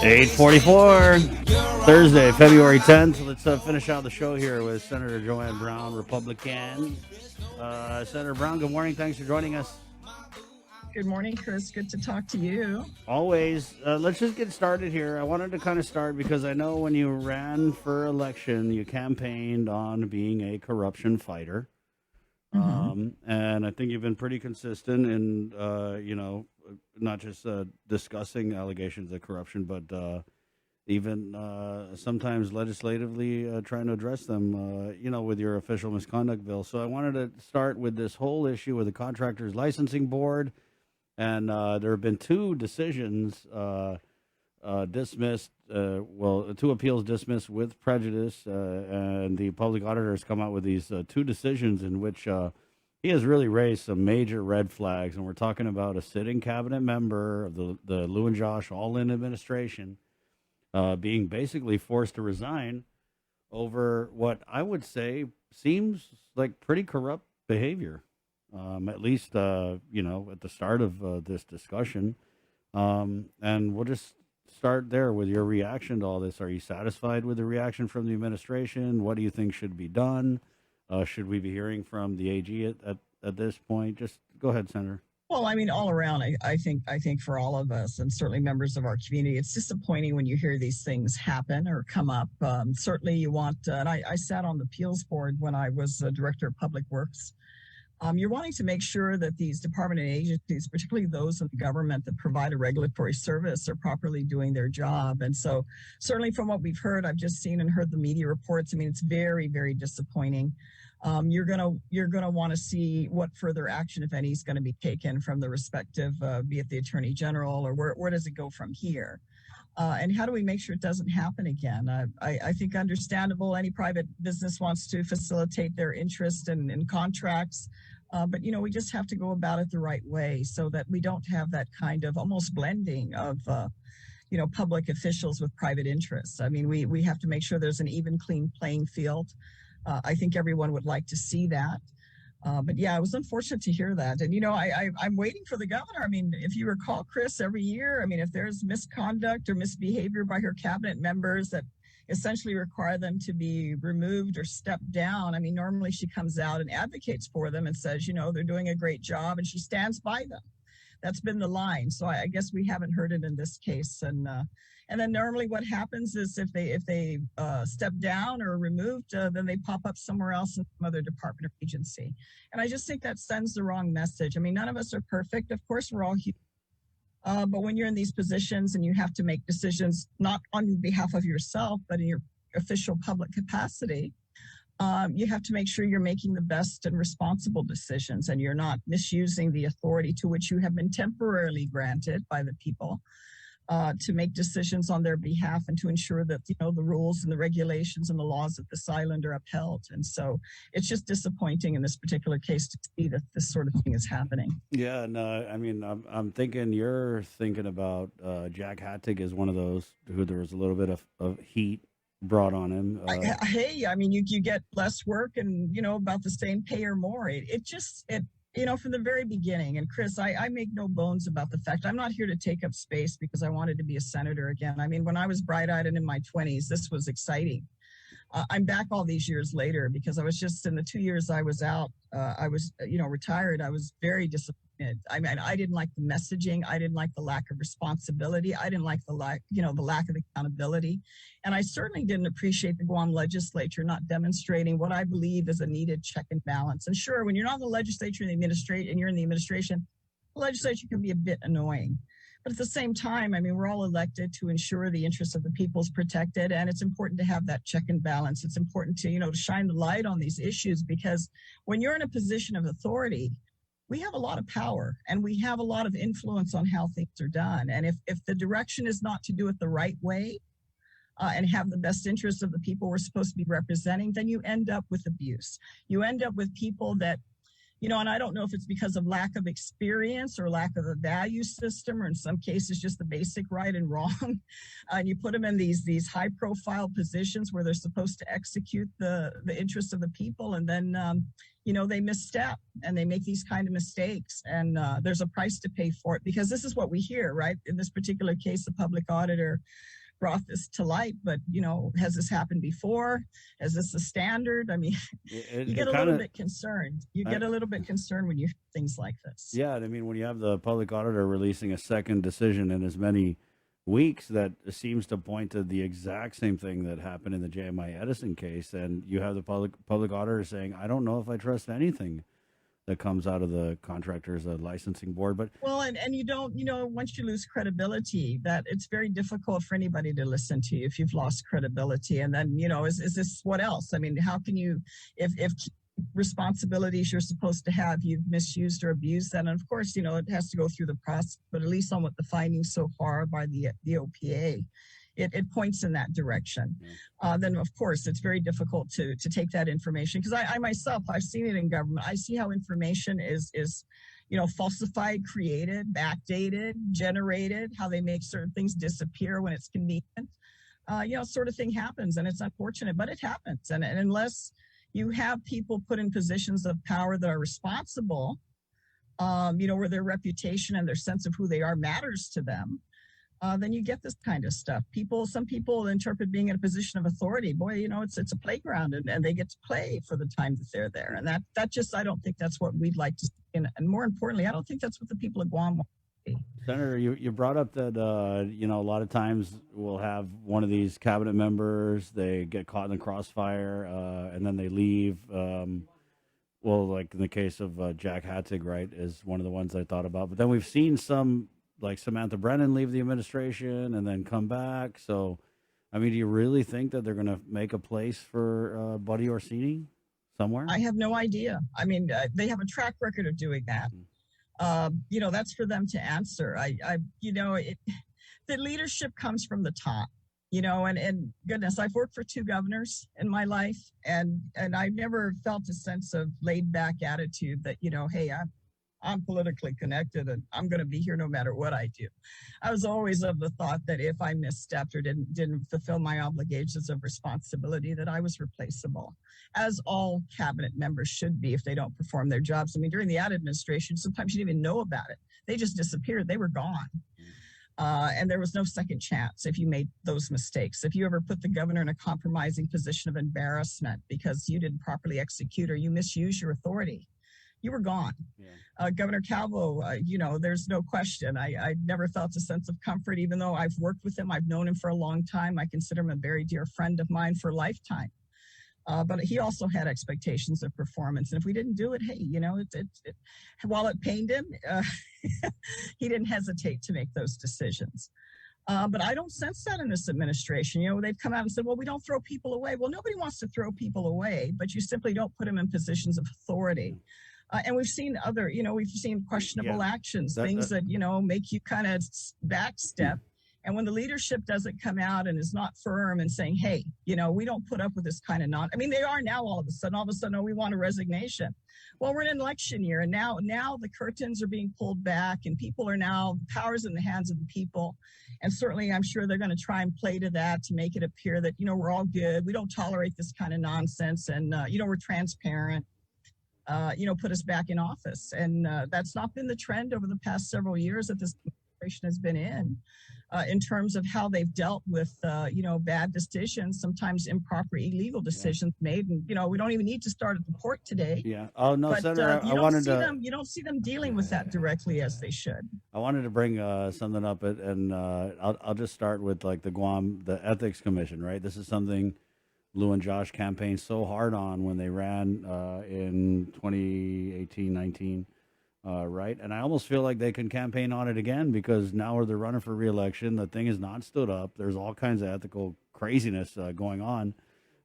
8:44, Thursday, February 10th. Let's finish out the show here with Senator Joanne Brown, Republican. Senator Brown, good morning. Thanks for joining us. Good morning, Chris. Good to talk to you. Always. Let's just get started here. I wanted to kind of start because I know when you ran for election, you campaigned on being a corruption fighter. And I think you've been pretty consistent in, not just discussing allegations of corruption, but even sometimes legislatively trying to address them, with your official misconduct bill. So I wanted to start with this whole issue with the Contractors Licensing Board. And there have been two decisions dismissed, two appeals dismissed with prejudice, and the public auditor has come out with these two decisions in which he has really raised some major red flags. And we're talking about a sitting cabinet member of the Lou and Josh All-In administration being basically forced to resign over what I would say seems like pretty corrupt behavior. At least, at the start of this discussion. And we'll just start there with your reaction to all this. Are you satisfied with the reaction from the administration? What do you think should be done? Should we be hearing from the AG at this point? Just go ahead, Senator. Well, I mean, all around, I think for all of us and certainly members of our community, it's disappointing when you hear these things happen or come up. Certainly you want, and I sat on the appeals board when I was director of public works. You're wanting to make sure that these department and agencies, particularly those in the government that provide a regulatory service, are properly doing their job. And so certainly from what we've heard, I've just seen and heard the media reports. I mean, it's very, very disappointing. You're gonna want to see what further action, if any, is going to be taken from the respective, be it the Attorney General, or where does it go from here? And how do we make sure it doesn't happen again? I think understandable, any private business wants to facilitate their interest in contracts, but we just have to go about it the right way so that we don't have that kind of almost blending of public officials with private interests. I mean, we have to make sure there's an even, clean playing field. I think everyone would like to see that. But yeah, it was unfortunate to hear that. And, I'm waiting for the governor. I mean, if you recall, Chris, every year, I mean, if there's misconduct or misbehavior by her cabinet members that essentially require them to be removed or stepped down, I mean, normally she comes out and advocates for them and says, they're doing a great job, and she stands by them. That's been the line. So I guess we haven't heard it in this case. And then normally what happens is if they step down or are removed, then they pop up somewhere else in some other department or agency. And I just think that sends the wrong message. I mean, none of us are perfect. Of course, we're all human. But when you're in these positions and you have to make decisions, not on behalf of yourself, but in your official public capacity, you have to make sure you're making the best and responsible decisions, and you're not misusing the authority to which you have been temporarily granted by the people to make decisions on their behalf and to ensure that, the rules and the regulations and the laws of this island are upheld. And so it's just disappointing in this particular case to see that this sort of thing is happening. Yeah, no, I mean, I'm thinking you're thinking about Jack Hattig is one of those who there was a little bit of heat brought on him. I mean, you get less work and, about the same pay or more. From the very beginning, and Chris, I make no bones about the fact I'm not here to take up space because I wanted to be a senator again. I mean, when I was bright-eyed and in my 20s, this was exciting. I'm back all these years later because I was just in the 2 years I was out, I was, retired. I was very disappointed. I mean, I didn't like the messaging. I didn't like the lack of responsibility. I didn't like the lack of accountability. And I certainly didn't appreciate the Guam legislature not demonstrating what I believe is a needed check and balance. And sure, when you're not in the legislature and you're in the administration, the legislature can be a bit annoying. But at the same time, I mean, we're all elected to ensure the interests of the people is protected, and it's important to have that check and balance. It's important to, to shine the light on these issues, because when you're in a position of authority, we have a lot of power and we have a lot of influence on how things are done. And if the direction is not to do it the right way and have the best interests of the people we're supposed to be representing, then you end up with abuse. You end up with people that And I don't know if it's because of lack of experience or lack of a value system, or in some cases just the basic right and wrong. And you put them in these high profile positions where they're supposed to execute the interests of the people, and then they misstep and they make these kind of mistakes, and there's a price to pay for it, because this is what we hear, right? In this particular case, the public auditor brought this to light, but has this happened before? Is this the standard? I mean, you get a little bit concerned. You get a little bit concerned when you hear things like this. Yeah, I mean, when you have the public auditor releasing a second decision in as many weeks, that seems to point to the exact same thing that happened in the JMI Edison case, and you have the public auditor saying, "I don't know if I trust anything that comes out of the contractor's licensing board." But well, and you don't, once you lose credibility, that it's very difficult for anybody to listen to you if you've lost credibility. And then, is this what else? I mean, how can you, if responsibilities you're supposed to have, you've misused or abused that? And of course, it has to go through the process, but at least on what the findings so far by the OPA, it points in that direction. Then of course it's very difficult to take that information, because I myself, I've seen it in government. I see how information is falsified, created, backdated, generated, how they make certain things disappear when it's convenient. Sort of thing happens, and it's unfortunate, but it happens. And unless you have people put in positions of power that are responsible, where their reputation and their sense of who they are matters to them, then you get this kind of stuff. Some people interpret being in a position of authority, boy, it's a playground, and they get to play for the time that they're there. And that just, I don't think that's what we'd like to see. And more importantly, I don't think that's what the people of Guam want to see. Senator, you brought up that, a lot of times we'll have one of these cabinet members, they get caught in the crossfire, and then they leave. Well, like in the case of Jack Hatzig, right, is one of the ones I thought about. But then we've seen some, like Samantha Brennan, leave the administration and then come back. So, I mean, do you really think that they're going to make a place for Buddy Orsini somewhere? I have no idea. I mean, they have a track record of doing that. That's for them to answer. The leadership comes from the top, and goodness, I've worked for 2 governors in my life, and I've never felt a sense of laid back attitude that, hey, I'm politically connected and I'm going to be here no matter what I do. I was always of the thought that if I misstepped or didn't fulfill my obligations of responsibility, that I was replaceable, as all cabinet members should be if they don't perform their jobs. I mean, during the ad administration, sometimes you didn't even know about it. They just disappeared. They were gone. And there was no second chance if you made those mistakes. If you ever put the governor in a compromising position of embarrassment because you didn't properly execute or you misused your authority, you were gone. Governor Calvo, there's no question. I never felt a sense of comfort, even though I've worked with him. I've known him for a long time. I consider him a very dear friend of mine for a lifetime. But he also had expectations of performance. And if we didn't do it, hey, while it pained him, he didn't hesitate to make those decisions. But I don't sense that in this administration. They've come out and said, well, we don't throw people away. Well, nobody wants to throw people away, but you simply don't put them in positions of authority. And we've seen we've seen questionable actions, things that make you kind of backstep. And when the leadership doesn't come out and is not firm and saying, hey, we don't put up with this kind of they are now all of a sudden, oh, we want a resignation. Well, we're in an election year, and now the curtains are being pulled back, and people are now, power's in the hands of the people. And certainly I'm sure they're going to try and play to that to make it appear that, we're all good. We don't tolerate this kind of nonsense. And, we're transparent. Put us back in office. And that's not been the trend over the past several years that this administration has been in terms of how they've dealt with, bad decisions, sometimes improper, illegal decisions made. And, we don't even need to start at the port today. Yeah. Oh, no, but, Senator, you don't see them dealing with that directly as they should. I wanted to bring something up, and I'll just start with like the Ethics Commission, right? This is something Lou and Josh campaigned so hard on when they ran in 2018-19, right? And I almost feel like they can campaign on it again, because now they're running for re-election. The thing has not stood up. There's all kinds of ethical craziness going on.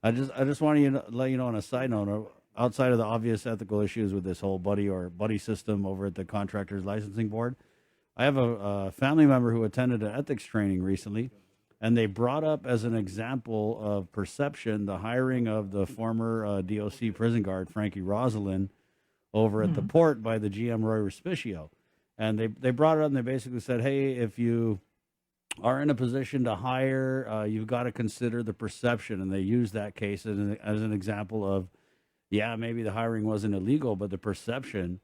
I just want to let you know, on a side note, outside of the obvious ethical issues with this whole buddy system over at the Contractors Licensing Board, I have a family member who attended an ethics training recently. And they brought up as an example of perception the hiring of the former DOC prison guard, Frankie Rosalind, over at the Mhm. port by the GM Roy Respicio. And they brought it up and they basically said, hey, if you are in a position to hire, you've got to consider the perception. And they used that case as an example of, yeah, maybe the hiring wasn't illegal, but the perception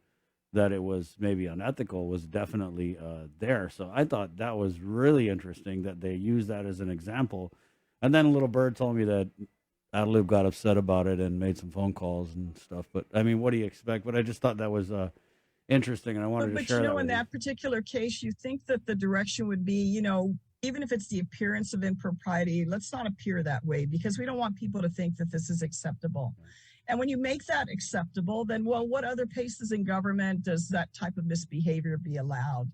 that it was maybe unethical was definitely there. So I thought that was really interesting that they used that as an example. And then a little bird told me that Adelup got upset about it and made some phone calls and stuff. But I mean, what do you expect? But I just thought that was interesting, and I wanted to But share that in with you. that particular case, you think that the direction would be, even if it's the appearance of impropriety, let's not appear that way because we don't want people to think that this is acceptable. And when you make that acceptable, then, well, what other places in government does that type of misbehavior be allowed?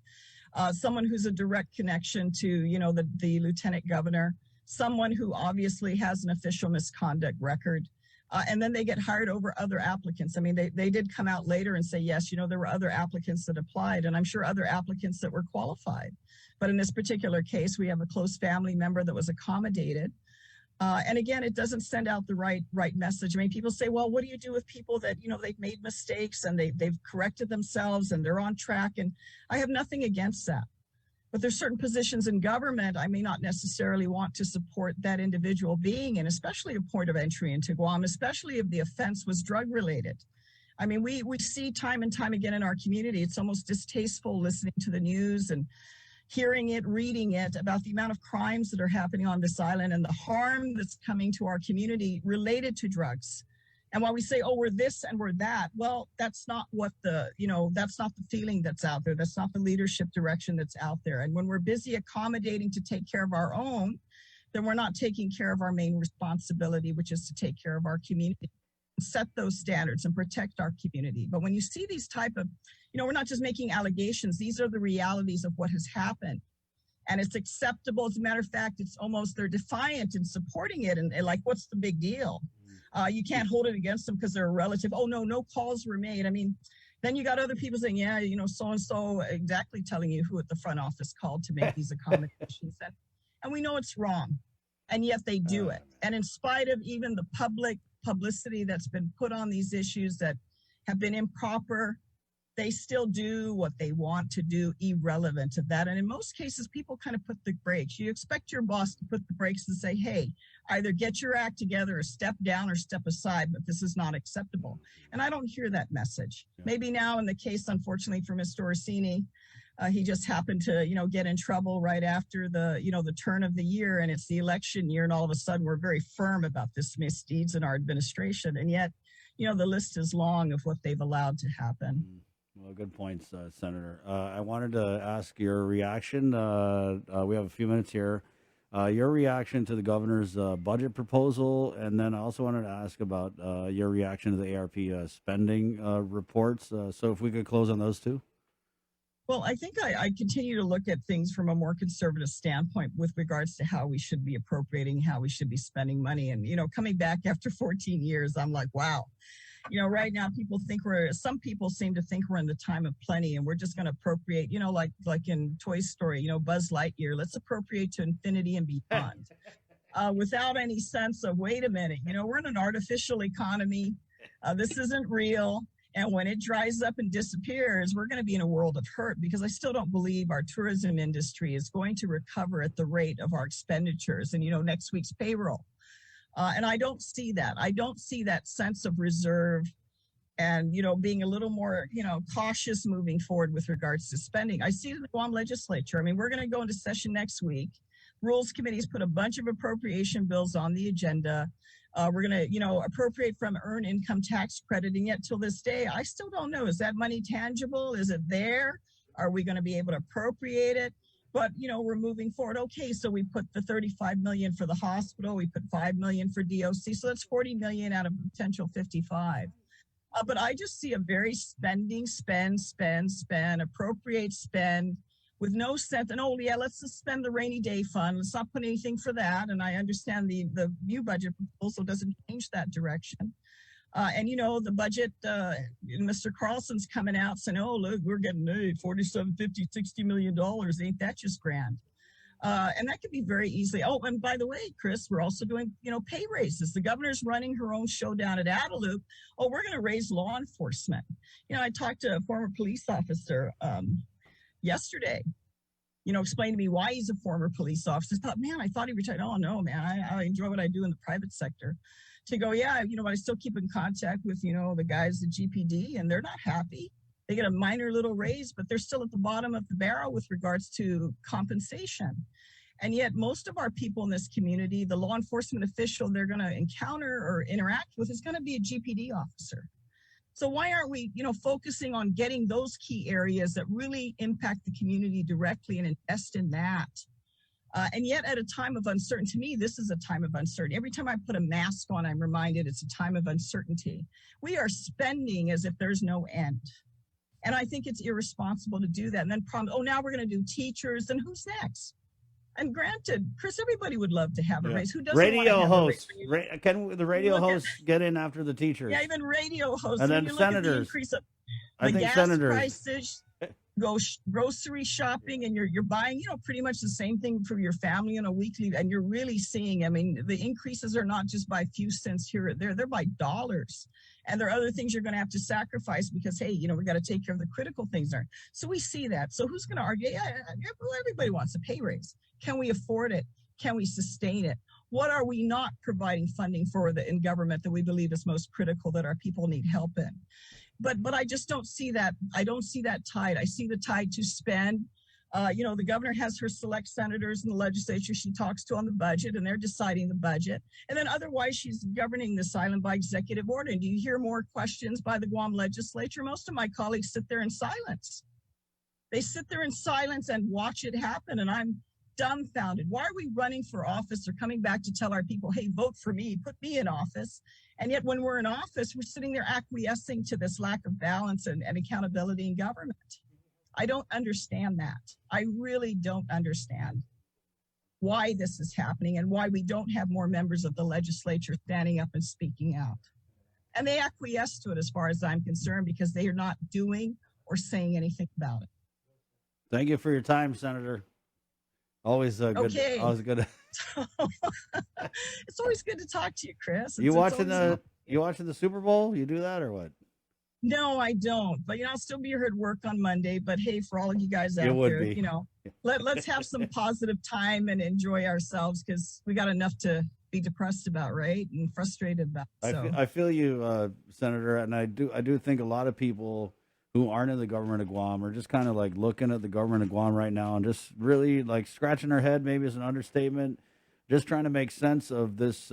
Someone who's a direct connection to, the lieutenant governor, someone who obviously has an official misconduct record. And then they get hired over other applicants. I mean, they did come out later and say, yes, there were other applicants that applied, and I'm sure other applicants that were qualified. But in this particular case, we have a close family member that was accommodated. And again, it doesn't send out the right message. I mean, people say, well, what do you do with people that, they've made mistakes and they've corrected themselves and they're on track? And I have nothing against that. But there's certain positions in government I may not necessarily want to support that individual being in, especially a point of entry into Guam, especially if the offense was drug related. I mean, we see time and time again in our community, it's almost distasteful listening to the news and hearing it, reading it about the amount of crimes that are happening on this island and the harm that's coming to our community related to drugs. And while we say, oh, we're this and we're that, well, that's not what that's not the feeling that's out there. That's not the leadership direction that's out there. And when we're busy accommodating to take care of our own, then we're not taking care of our main responsibility, which is to take care of our community, set those standards and protect our community. But when you see these type of, we're not just making allegations. These are the realities of what has happened. And it's acceptable. As a matter of fact, it's almost, they're defiant in supporting it. And like, what's the big deal? You can't hold it against them because they're a relative. Oh, no calls were made. I mean, then you got other people saying, yeah, so-and-so exactly telling you who at the front office called to make these accommodations. And we know it's wrong. And yet they do it. And in spite of even the public publicity that's been put on these issues that have been improper, they still do what they want to do, irrelevant of that. And in most cases, people kind of put the brakes. You expect your boss to put the brakes and say, hey, either get your act together or step down or step aside, but this is not acceptable. And I don't hear that message. Yeah. Maybe now in the case, unfortunately, for Mr. Orsini, he just happened to, get in trouble right after the turn of the year, and it's the election year, and all of a sudden we're very firm about this misdeeds in our administration. And yet, the list is long of what they've allowed to happen. Well, good points, Senator. I wanted to ask your reaction. We have a few minutes here. Your reaction to the governor's budget proposal, and then I also wanted to ask about your reaction to the ARP spending reports. So if we could close on those two. Well, I think I continue to look at things from a more conservative standpoint with regards to how we should be appropriating, how we should be spending money. And, coming back after 14 years, I'm like, wow. Right now some people seem to think we're in the time of plenty and we're just going to appropriate, like in Toy Story, Buzz Lightyear, let's appropriate to infinity and beyond without any sense of, wait a minute, we're in an artificial economy. This isn't real. And when it dries up and disappears, we're going to be in a world of hurt because I still don't believe our tourism industry is going to recover at the rate of our expenditures and, next week's payroll. And I don't see that. I don't see that sense of reserve and, being a little more, cautious moving forward with regards to spending. I see it in the Guam legislature. I mean, we're going to go into session next week. Rules committees put a bunch of appropriation bills on the agenda. We're going to, appropriate from earned income tax credit. And yet till this day, I still don't know. Is that money tangible? Is it there? Are we going to be able to appropriate it? But, we're moving forward. Okay, so we put the $35 million for the hospital. We put $5 million for DOC. So that's $40 million out of potential 55. But I just see a very spend, appropriate spend with no sense. And, oh, yeah, let's suspend the rainy day fund. Let's not put anything for that. And I understand the new budget proposal doesn't change that direction. And, the budget, Mr. Carlson's coming out saying, oh, look, we're getting $47, $50, $60 million. Ain't that just grand? And that could be very easily. Oh, and by the way, Chris, we're also doing, pay raises. The governor's running her own show down at Adelup. Oh, we're going to raise law enforcement. I talked to a former police officer yesterday, explained to me why he's a former police officer. I thought, man, I thought he retired. Oh, no, man, I enjoy what I do in the private sector. To go, yeah, but I still keep in contact with, the guys at GPD, and they're not happy. They get a minor little raise, but they're still at the bottom of the barrel with regards to compensation. And yet most of our people in this community, the law enforcement official they're going to encounter or interact with is going to be a GPD officer. So why aren't we, focusing on getting those key areas that really impact the community directly and invest in that? And yet at a time of uncertainty, to me, this is a time of uncertainty. Every time I put a mask on, I'm reminded it's a time of uncertainty. We are spending as if there's no end. And I think it's irresponsible to do that. And then now we're going to do teachers, and who's next? And granted, Chris, everybody would love to have a raise. Who doesn't radio want to have hosts? A raise? Can the radio hosts get in after the teachers? Yeah, even radio hosts. And then senators. The gas senators. prices, go grocery shopping, and you're buying, pretty much the same thing for your family on a weekly. And you're really seeing, the increases are not just by a few cents here or there, they're by dollars. And there are other things you're going to have to sacrifice because, hey, we got to take care of the critical things there. So we see that. So who's going to argue? Yeah, everybody wants a pay raise. Can we afford it? Can we sustain it? What are we not providing funding for in government that we believe is most critical that our people need help in? But I just don't see that. I don't see that tide. I see the tide to spend. The governor has her select senators in the legislature she talks to on the budget, and they're deciding the budget. And then otherwise, she's governing this island by executive order. And do you hear more questions by the Guam legislature? Most of my colleagues sit there in silence. They sit there in silence and watch it happen. And I'm dumbfounded. Why are we running for office or coming back to tell our people, hey, vote for me, put me in office? And yet when we're in office, we're sitting there acquiescing to this lack of balance and accountability in government. I don't understand that. I really don't understand why this is happening and why we don't have more members of the legislature standing up and speaking out. And they acquiesce to it as far as I'm concerned because they are not doing or saying anything about it. Thank you for your time, Senator. Always good. Okay. Always good. It's always good to talk to you, Chris. You watching the Super Bowl? You do that or what? No, I don't. But I'll still be here at work on Monday. But hey, for all of you guys out there, let's have some positive time and enjoy ourselves because we got enough to be depressed about, right? And frustrated about. So. I feel you, Senator, and I do think a lot of people who aren't in the government of Guam are just kind of like looking at the government of Guam right now and just really like scratching their head, maybe is an understatement, just trying to make sense of this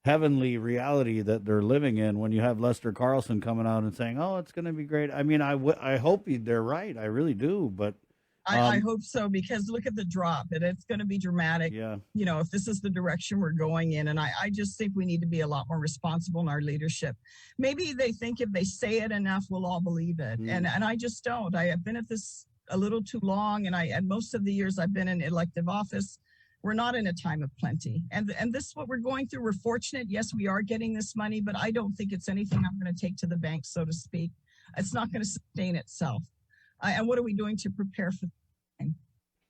heavenly reality that they're living in when you have Lester Carlson coming out and saying, oh, it's going to be great. I mean, I hope they're right. I really do. But I hope so, because look at the drop. It's going to be dramatic. Yeah. If this is the direction we're going in. And I just think we need to be a lot more responsible in our leadership. Maybe they think if they say it enough, we'll all believe it. And I just don't. I have been at this a little too long. And most of the years I've been in elective office, we're not in a time of plenty. And this is what we're going through. We're fortunate. Yes, we are getting this money, but I don't think it's anything I'm going to take to the bank, so to speak. It's not going to sustain itself. And what are we doing to prepare for that?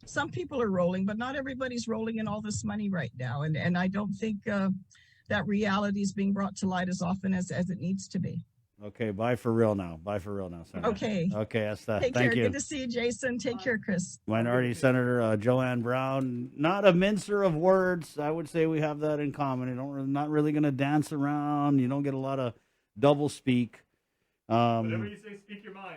Some people are rolling, but not everybody's rolling in all this money right now. And I don't think that reality is being brought to light as often as it needs to be. Okay, bye for real now. Bye for real now, Senator. Okay, that's that. Take Thank care. you. Good to see you, Jason. Take care, Chris. Minority Senator Joanne Brown. Not a mincer of words. I would say we have that in common. Not really going to dance around. You don't get a lot of double speak. Whatever you say, speak your mind.